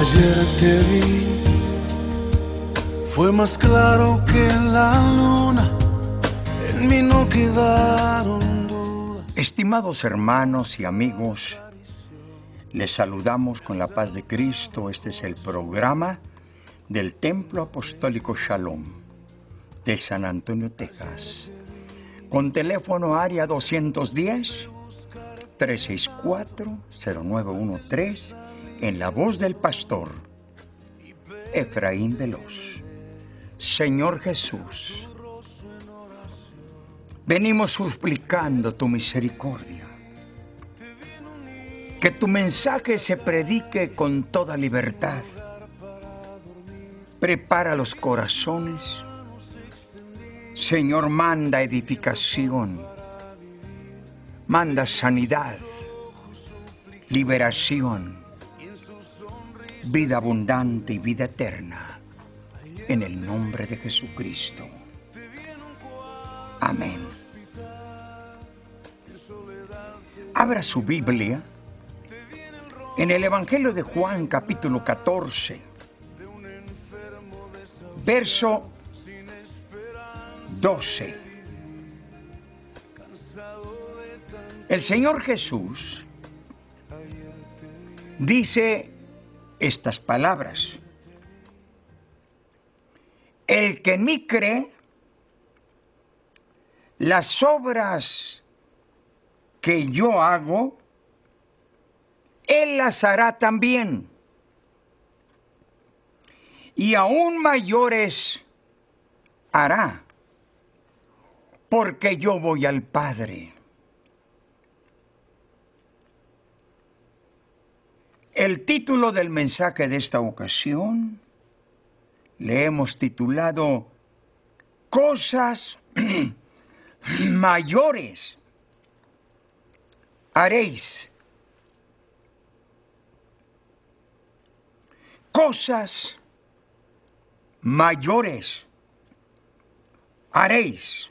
Ayer te vi, fue más claro que la luna, en mí no quedaron dudas. Estimados hermanos y amigos, les saludamos con la paz de Cristo. Este es el programa del Templo Apostólico Shalom de San Antonio, Texas, con teléfono área 210-364-0913, en la voz del pastor Efraín Veloz. Señor Jesús, venimos suplicando tu misericordia, que tu mensaje se predique con toda libertad. Prepara los corazones. Señor, manda edificación, manda sanidad, liberación, vida abundante y vida eterna, en el nombre de Jesucristo. Amén. Abra su Biblia en el Evangelio de Juan, capítulo 14, verso 12. El Señor Jesús dice estas palabras: el que en mí cree, las obras que yo hago, Él las hará también, y aún mayores hará, porque yo voy al Padre. El título del mensaje de esta ocasión le hemos titulado Cosas mayores haréis. Cosas mayores haréis.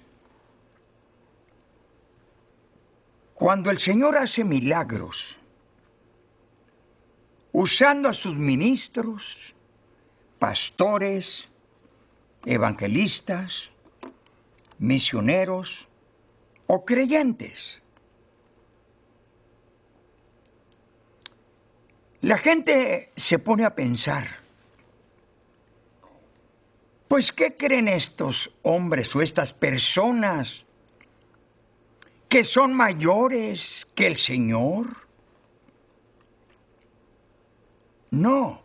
Cuando el Señor hace milagros, usando a sus ministros, pastores, evangelistas, misioneros o creyentes, la gente se pone a pensar, pues, ¿qué creen estos hombres o estas personas que son mayores que el Señor? No.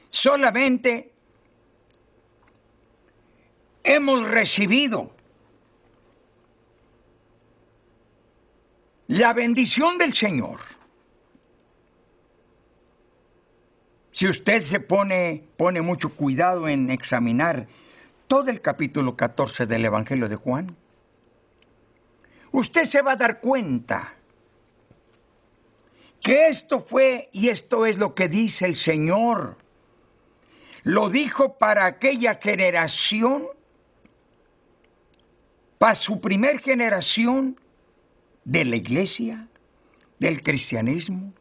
Solamente hemos recibido la bendición del Señor. Si usted se pone mucho cuidado en examinar todo el capítulo 14 del Evangelio de Juan, usted se va a dar cuenta que esto fue y esto es lo que dice el Señor. Lo dijo para aquella generación, para su primer generación de la iglesia, del cristianismo,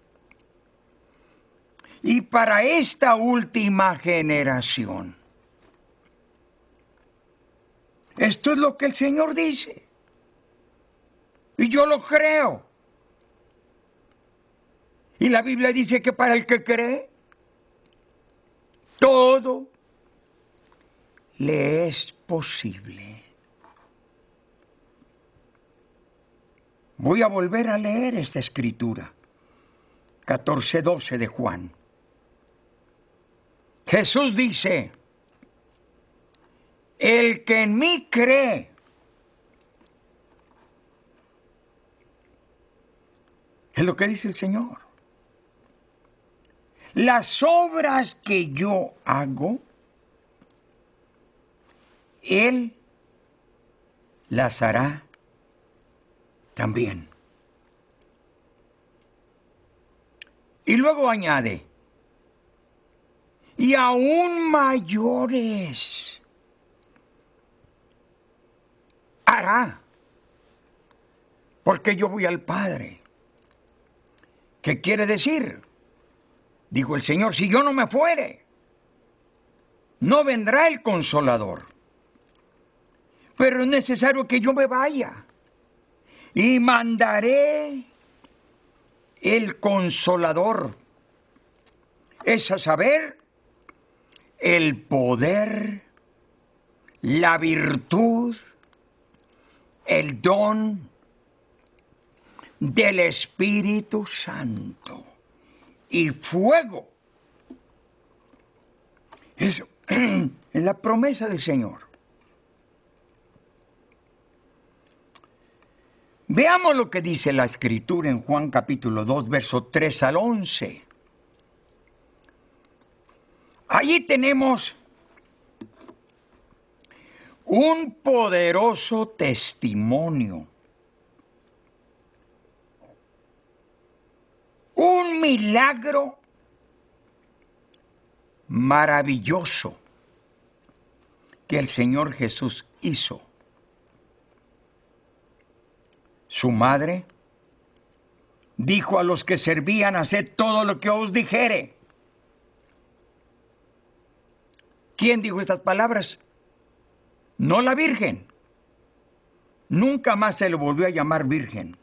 y para esta última generación. Esto es lo que el Señor dice. Y yo lo creo. Y la Biblia dice que para el que cree, todo le es posible. Voy a volver a leer esta escritura, 14:12 de Juan. Jesús dice: el que en mí cree, es lo que dice el Señor, las obras que yo hago, Él las hará también. Y luego añade: y aún mayores hará, porque yo voy al Padre. ¿Qué quiere decir? dijo el Señor, si yo no me fuere, no vendrá el Consolador. Pero es necesario que yo me vaya. Y mandaré el Consolador. Es a saber, el poder, la virtud, el don del Espíritu Santo y fuego. Es la promesa del Señor. Veamos lo que dice la Escritura en Juan capítulo 2, verso 3 al 11. Allí tenemos un poderoso testimonio, un milagro maravilloso que el Señor Jesús hizo. Su madre dijo a los que servían, haced todo lo que os dijere. ¿Quién dijo estas palabras? No la Virgen. Nunca más se le volvió a llamar Virgen.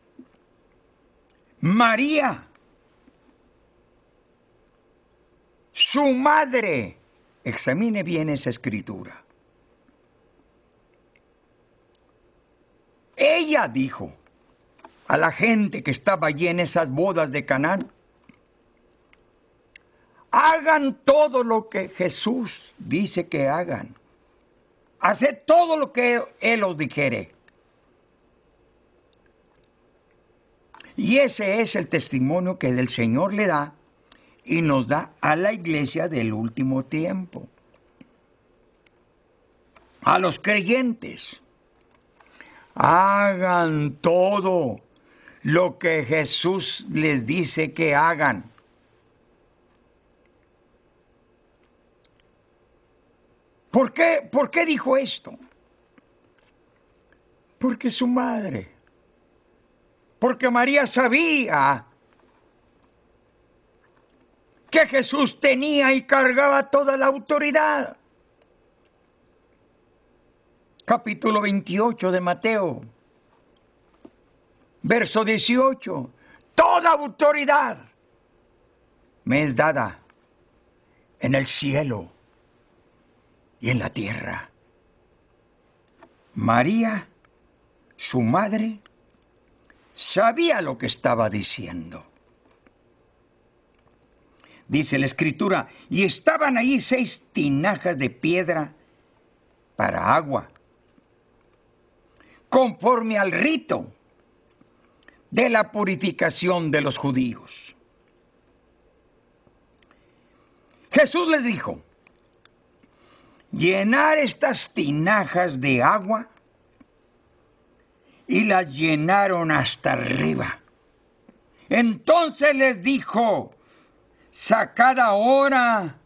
María, su madre. Examine bien esa escritura. Ella dijo a la gente que estaba allí en esas bodas de Canaán, hagan todo lo que Jesús dice que hagan. Haced todo lo que Él os dijere. Y ese es el testimonio que el Señor le da y nos da a la iglesia del último tiempo. A los creyentes. Hagan todo lo que Jesús les dice que hagan. ¿Por qué dijo esto? Porque su madre, porque María sabía que Jesús tenía y cargaba toda la autoridad. Capítulo 28 de Mateo, verso 18. Toda autoridad me es dada en el cielo y en la tierra. María, su madre, sabía lo que estaba diciendo. Dice la Escritura, y estaban ahí 6 tinajas de piedra para agua, conforme al rito de la purificación de los judíos. Jesús les dijo, llenar estas tinajas de agua, y las llenaron hasta arriba. Entonces les dijo, sacad ahora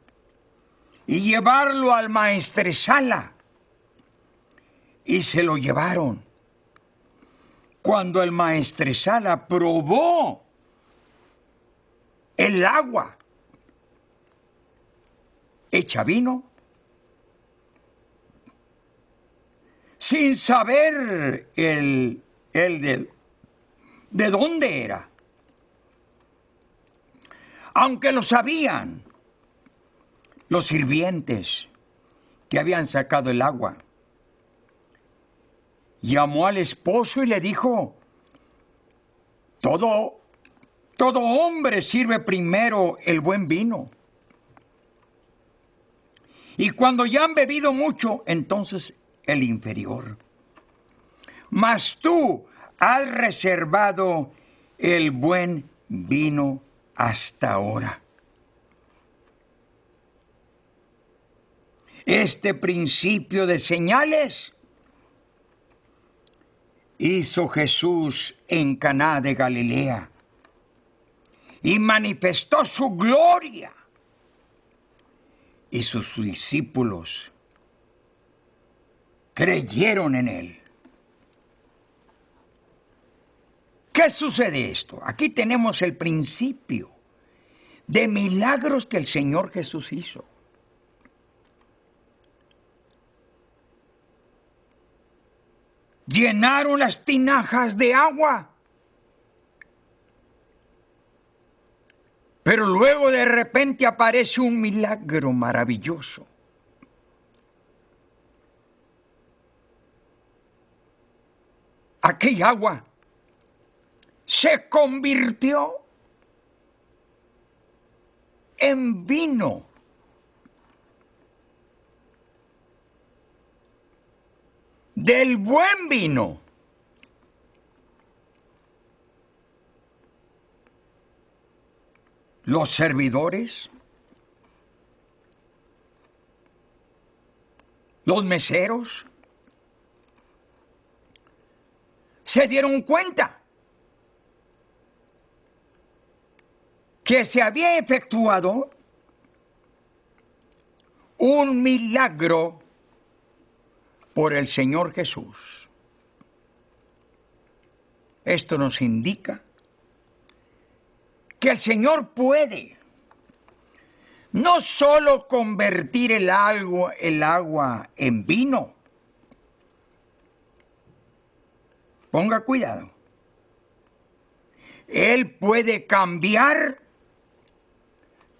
y llevarlo al maestresala. Y se lo llevaron. Cuando el maestresala probó el agua hecha vino, sin saber de dónde era. Aunque lo sabían los sirvientes que habían sacado el agua, llamó al esposo y le dijo, todo hombre sirve primero el buen vino. Y cuando ya han bebido mucho, entonces el inferior. Mas tú has reservado el buen vino hasta ahora. Este principio de señales hizo Jesús en Caná de Galilea y manifestó su gloria, y sus discípulos creyeron en él. ¿Qué sucede esto? Aquí tenemos el principio de milagros que el Señor Jesús hizo. Llenaron las tinajas de agua. Pero luego de repente aparece un milagro maravilloso. Aquella agua se convirtió en vino. Del buen vino. Los servidores, los meseros, se dieron cuenta que se había efectuado un milagro por el Señor Jesús. Esto nos indica que el Señor puede no solo convertir el agua en vino. Ponga cuidado. Él puede cambiar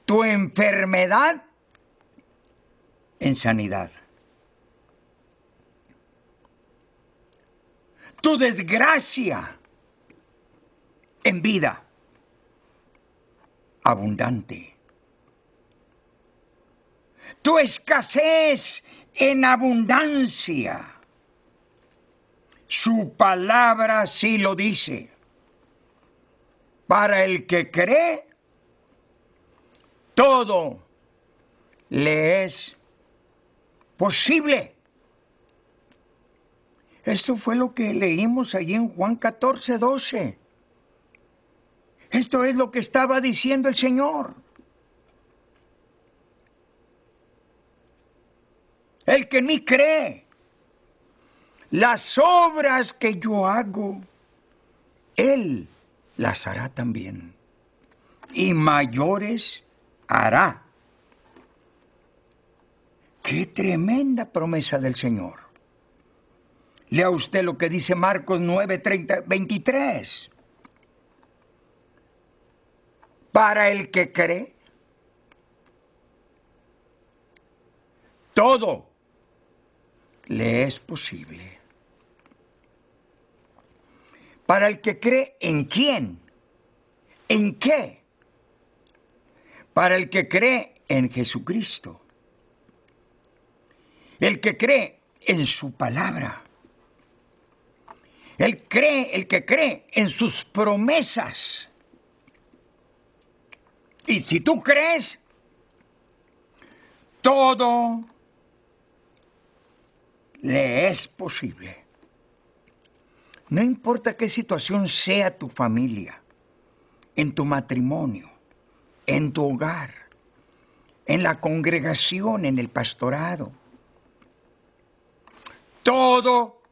tu enfermedad en sanidad. Tu desgracia en vida abundante. Tu escasez en abundancia. Su palabra sí lo dice. Para el que cree, todo le es posible. Esto fue lo que leímos allí en Juan 14:12. Esto es lo que estaba diciendo el Señor. El que en mí cree, las obras que yo hago, Él las hará también. Y mayores hará. ¡Qué tremenda promesa del Señor! Lea usted lo que dice Marcos 9:23. Para el que cree, todo le es posible. Para el que cree, ¿en quién? ¿En qué? Para el que cree en Jesucristo. El que cree en su palabra. El que cree en sus promesas. Y si tú crees, todo le es posible. No importa qué situación sea tu familia, en tu matrimonio, en tu hogar, en la congregación, en el pastorado. Todo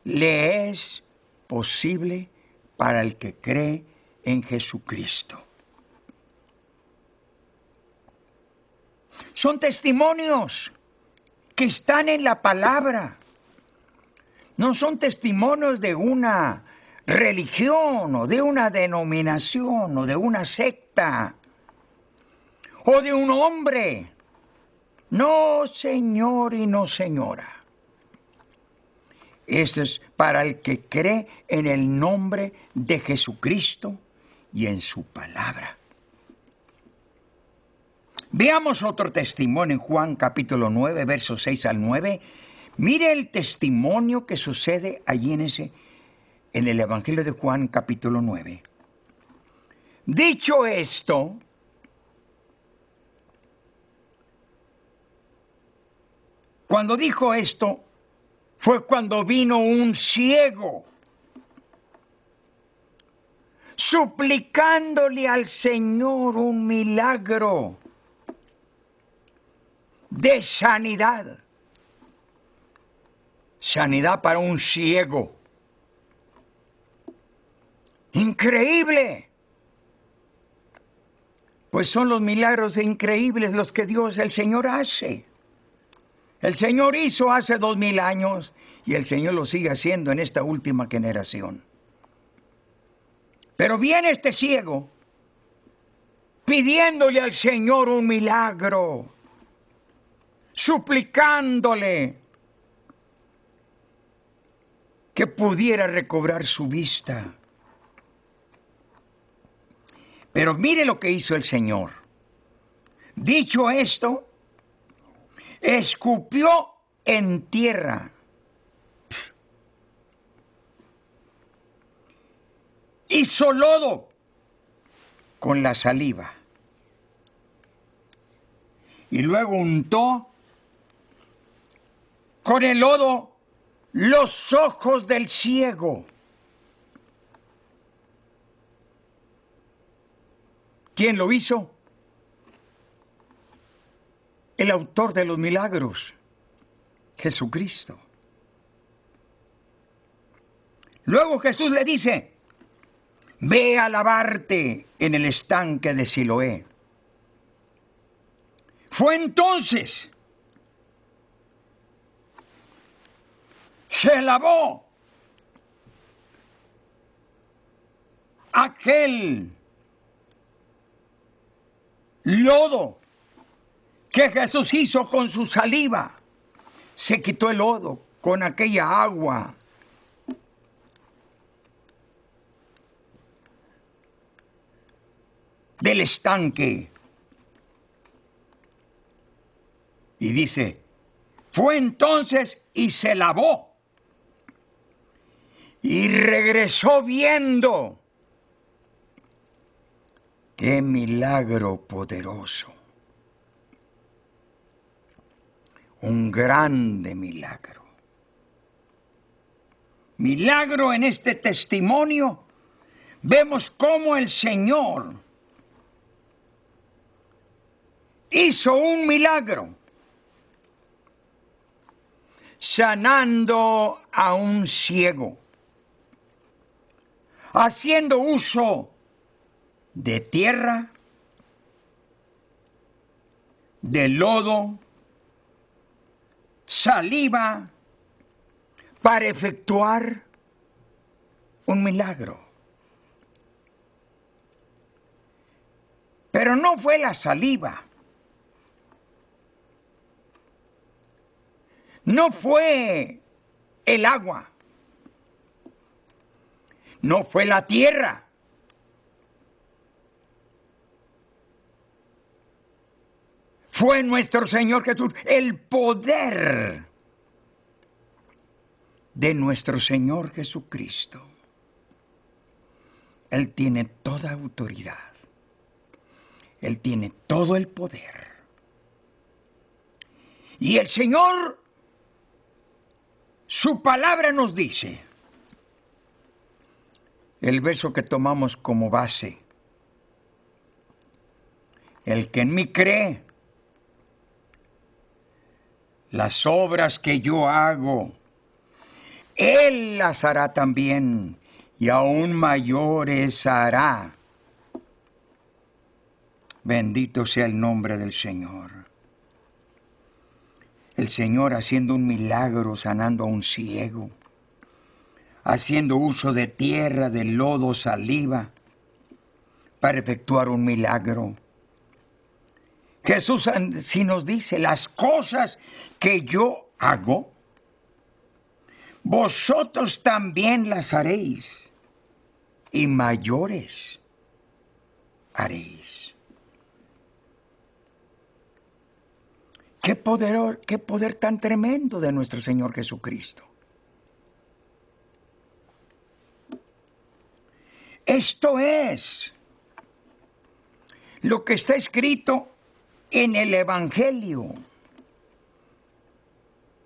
le es posible para el que cree en Jesucristo. Son testimonios que están en la palabra. No son testimonios de una religión o de una denominación o de una secta o de un hombre. No, señor y no, señora. Eso es para el que cree en el nombre de Jesucristo y en su palabra. Veamos otro testimonio en Juan capítulo 9, versos 6 al 9. Mire el testimonio que sucede allí en el Evangelio de Juan capítulo 9. Dicho esto, cuando dijo esto, fue cuando vino un ciego, suplicándole al Señor un milagro de sanidad. Sanidad para un ciego. Increíble. Pues son los milagros increíbles los que Dios, el Señor, hace. El Señor hizo hace 2000 años y el Señor lo sigue haciendo en esta última generación. Pero viene este ciego pidiéndole al Señor un milagro, suplicándole que pudiera recobrar su vista. Pero mire lo que hizo el Señor. Dicho esto, escupió en tierra. Hizo lodo con la saliva. Y luego untó con el lodo los ojos del ciego. ¿Quién lo hizo? El autor de los milagros, Jesucristo. Luego Jesús le dice: ve a lavarte en el estanque de Siloé. Fue entonces, se lavó aquel lodo que Jesús hizo con su saliva. Se quitó el lodo con aquella agua. Del estanque. Y dice, fue entonces y se lavó. Y regresó viendo. ¡Qué milagro poderoso! Un grande milagro. Milagro en este testimonio. Vemos cómo el Señor hizo un milagro, sanando a un ciego, haciendo uso de tierra, de lodo, saliva, para efectuar un milagro. Pero no fue la saliva, no fue el agua, no fue la tierra. Fue nuestro Señor Jesús, el poder de nuestro Señor Jesucristo. Él tiene toda autoridad. Él tiene todo el poder. Y el Señor, su palabra nos dice, el verso que tomamos como base, el que en mí cree, las obras que yo hago, Él las hará también, y aún mayores hará. Bendito sea el nombre del Señor. El Señor haciendo un milagro, sanando a un ciego, haciendo uso de tierra, de lodo, saliva, para efectuar un milagro. Jesús sí nos dice, las cosas que yo hago, vosotros también las haréis, y mayores haréis. Qué poder tan tremendo de nuestro Señor Jesucristo. Esto es lo que está escrito en el Evangelio,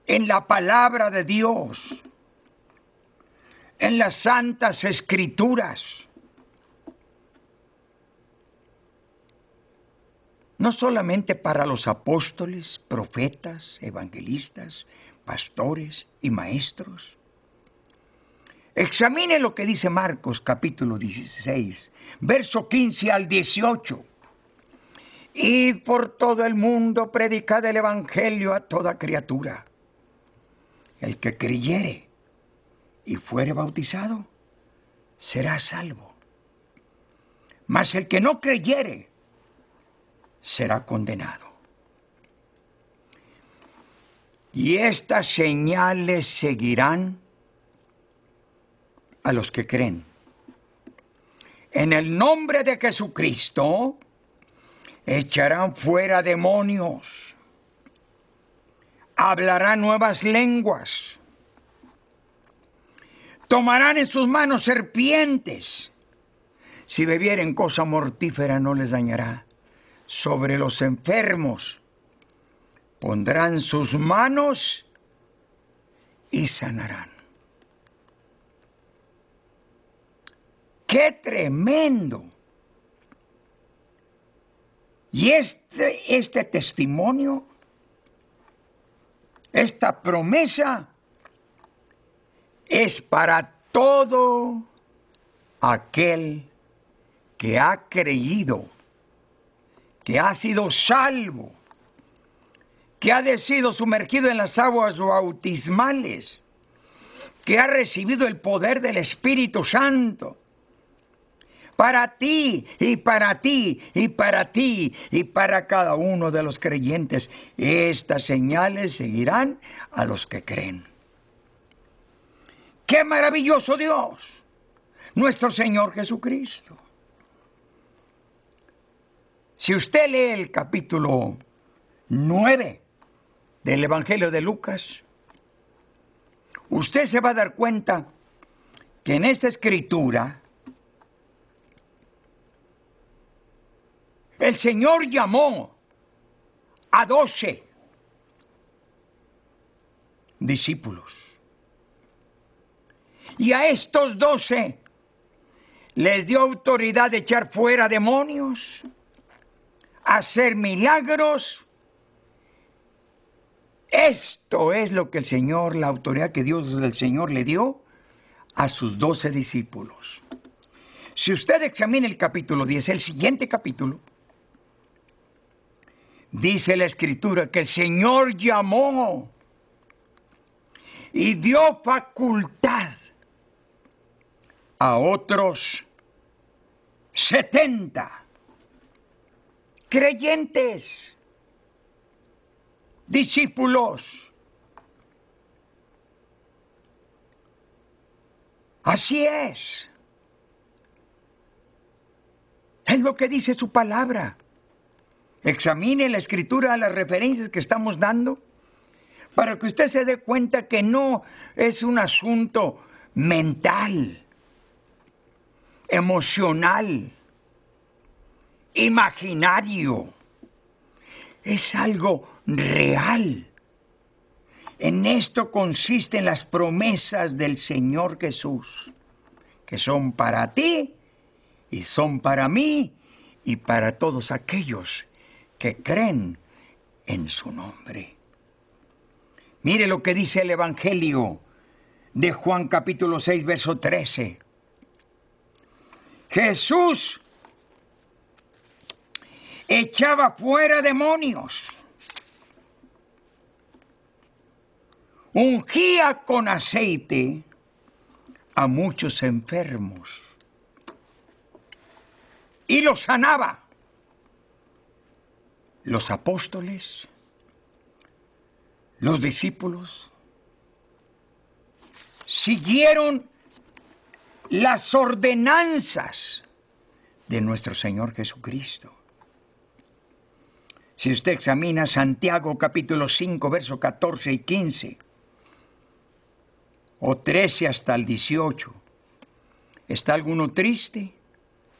en la palabra de Dios, en las santas escrituras. No solamente para los apóstoles, profetas, evangelistas, pastores y maestros. Examine lo que dice Marcos capítulo 16, verso 15 al 18. Id por todo el mundo, predicad el evangelio a toda criatura. El que creyere y fuere bautizado, será salvo. Mas el que no creyere, será condenado. Y estas señales seguirán a los que creen. En el nombre de Jesucristo, echarán fuera demonios, hablarán nuevas lenguas, tomarán en sus manos serpientes. Si bebieren cosa mortífera no les dañará. Sobre los enfermos pondrán sus manos y sanarán. ¡Qué tremendo! Y este testimonio, esta promesa, es para todo aquel que ha creído, que ha sido salvo, que ha sido sumergido en las aguas bautismales, que ha recibido el poder del Espíritu Santo. Para ti y para ti y para ti y para cada uno de los creyentes, estas señales seguirán a los que creen. ¡Qué maravilloso Dios! Nuestro Señor Jesucristo. Si usted lee el capítulo 9 del Evangelio de Lucas, usted se va a dar cuenta que en esta escritura el Señor llamó a 12 discípulos. Y a estos 12 les dio autoridad de echar fuera demonios, hacer milagros. Esto es lo que el Señor, la autoridad que Dios del Señor le dio a sus 12 discípulos. Si usted examina el capítulo 10, el siguiente capítulo, dice la Escritura que el Señor llamó y dio facultad a otros 70 creyentes, discípulos. Así es. Es lo que dice su palabra. Examine la Escritura, las referencias que estamos dando, para que usted se dé cuenta que no es un asunto mental, emocional, imaginario. Es algo real. En esto consisten las promesas del Señor Jesús, que son para ti y son para mí y para todos aquellos que creen en su nombre. Mire lo que dice el Evangelio de Juan capítulo 6, verso 13. Jesús echaba fuera demonios, ungía con aceite a muchos enfermos y los sanaba. Los apóstoles, los discípulos, siguieron las ordenanzas de nuestro Señor Jesucristo. Si usted examina Santiago capítulo 5, versos 14 y 15, o 13 hasta el 18, ¿está alguno triste?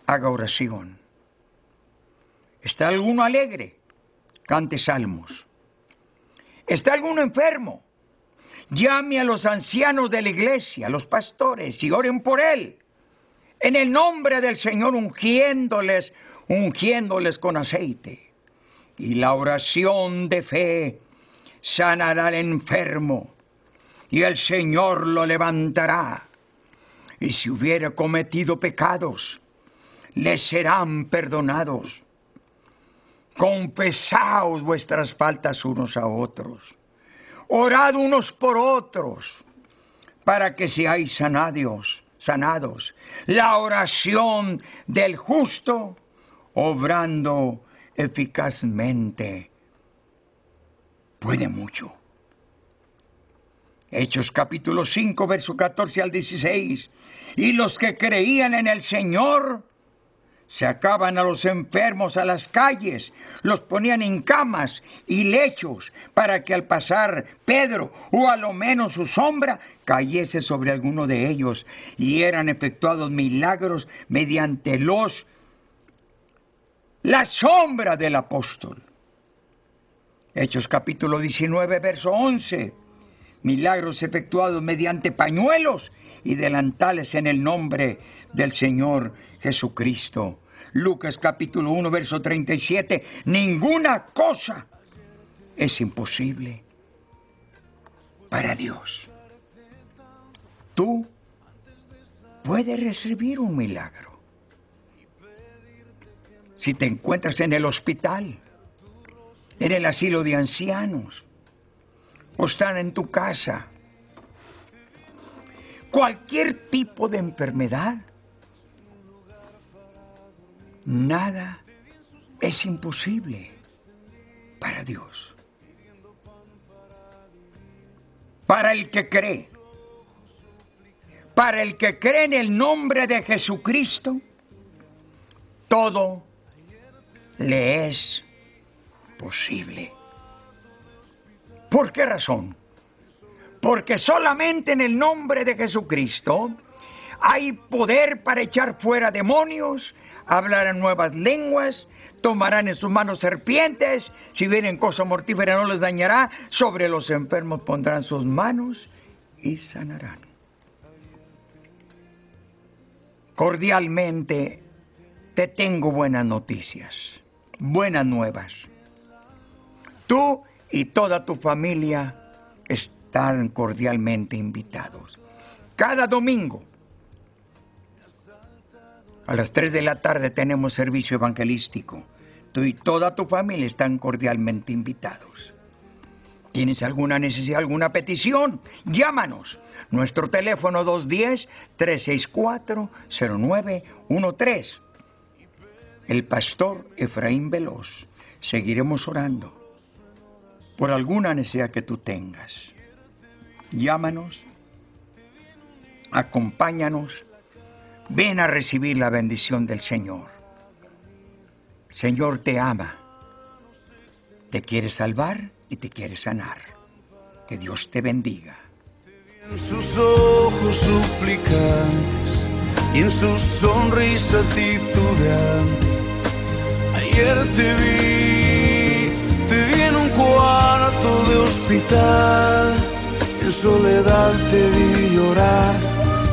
Haga oración. ¿Está alguno alegre? Cante salmos. ¿Está alguno enfermo? Llame a los ancianos de la iglesia, a los pastores, y oren por él. En el nombre del Señor, ungiéndoles con aceite. Y la oración de fe sanará al enfermo, y el Señor lo levantará. Y si hubiera cometido pecados, le serán perdonados. confesaos vuestras faltas unos a otros, orad unos por otros, para que seáis sanados. La oración del justo, obrando eficazmente, puede mucho. Hechos capítulo 5, verso 14 al 16. Y los que creían en el Señor sacaban a los enfermos a las calles, los ponían en camas y lechos para que al pasar Pedro o a lo menos su sombra cayese sobre alguno de ellos, y eran efectuados milagros mediante la sombra del apóstol. Hechos capítulo 19, verso 11. Milagros efectuados mediante pañuelos y delantales en el nombre del Señor Jesucristo. Lucas capítulo 1, verso 37. Ninguna cosa es imposible para Dios. Tú puedes recibir un milagro. Si te encuentras en el hospital, en el asilo de ancianos, o están en tu casa, cualquier tipo de enfermedad, nada es imposible para Dios. Para el que cree, en el nombre de Jesucristo, todo le es posible. ¿Por qué razón? Porque solamente en el nombre de Jesucristo hay poder para echar fuera demonios, hablar en nuevas lenguas, tomarán en sus manos serpientes, si vienen cosa mortífera no les dañará, sobre los enfermos pondrán sus manos y sanarán. Cordialmente te tengo buenas noticias, buenas nuevas. Tú y toda tu familia están cordialmente invitados. Cada domingo a las 3 de la tarde tenemos servicio evangelístico. Tú y toda tu familia están cordialmente invitados. ¿Tienes alguna necesidad, alguna petición? Llámanos. Nuestro teléfono 210-364-0913. El pastor Efraín Veloz. Seguiremos orando por alguna necesidad que tú tengas. Llámanos, acompáñanos, ven a recibir la bendición del Señor. Señor te ama, te quiere salvar y te quiere sanar. Que Dios te bendiga. En sus ojos suplicantes y en su sonrisa titubeante, ayer te vi en un cuarto de hospital, en soledad te vi llorar,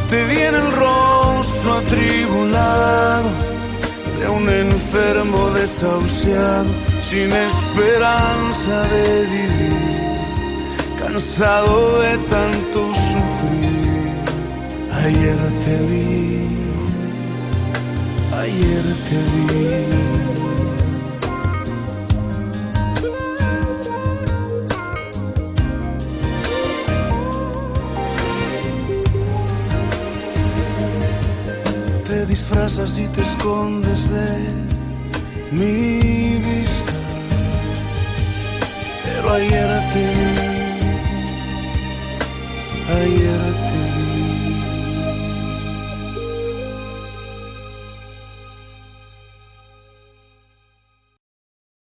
te vi en el rostro atribulado de un enfermo desahuciado, sin esperanza de vivir, cansado de tanto sufrir. Ayer te vi. Te disfrazas y te escondes de mi vista, pero ayer